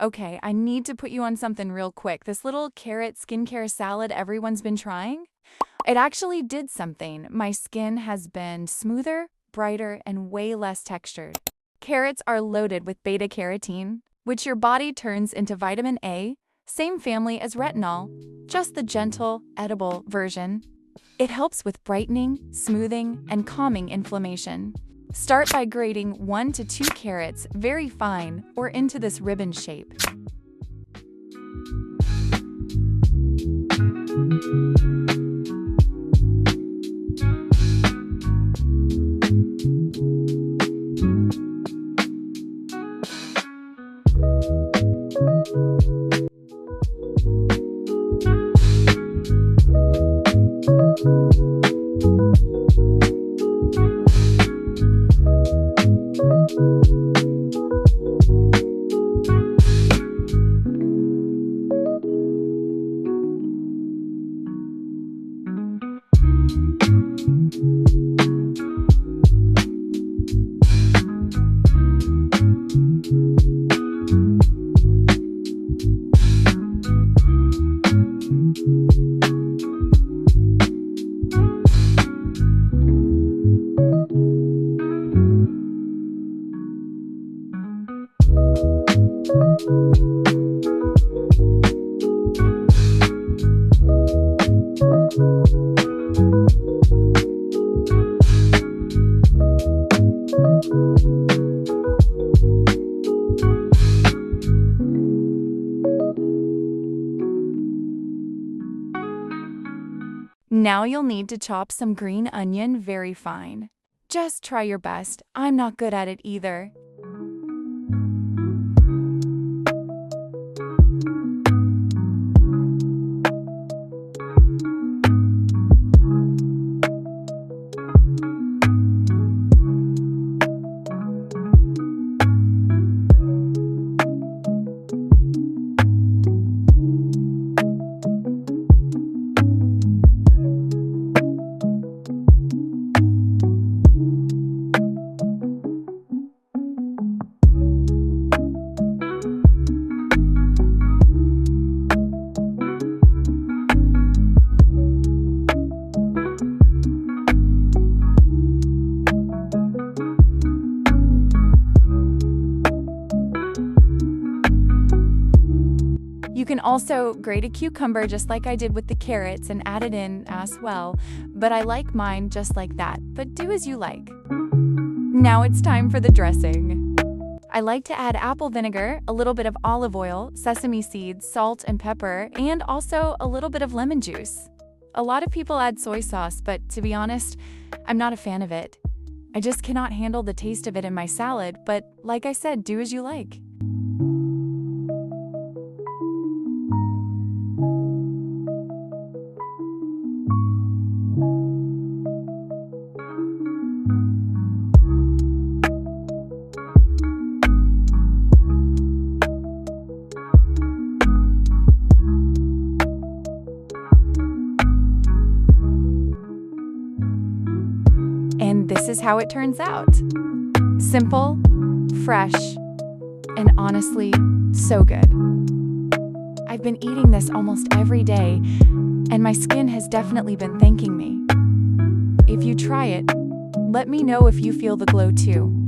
Okay, I need to put you on something real quick. This little carrot skincare salad everyone's been trying, it actually did something. My skin has been smoother, brighter, and way less textured. Carrots are loaded with beta-carotene, which your body turns into vitamin A, same family as retinol, just the gentle, edible version. It helps with brightening, smoothing, and calming inflammation. Start by grating 1 to 2 carrots very fine or into this ribbon shape. Now you'll need to chop some green onion very fine. Just try your best. I'm not good at it either. You can also grate a cucumber just like I did with the carrots and add it in as well, but I like mine just like that, but do as you like. Now it's time for the dressing. I like to add apple vinegar, a little bit of olive oil, sesame seeds, salt and pepper, and also a little bit of lemon juice. A lot of people add soy sauce, but to be honest, I'm not a fan of it. I just cannot handle the taste of it in my salad, but like I said, do as you like. And this is how it turns out. Simple, fresh, and honestly, so good. I've been eating this almost every day, and my skin has definitely been thanking me. If you try it, let me know if you feel the glow too.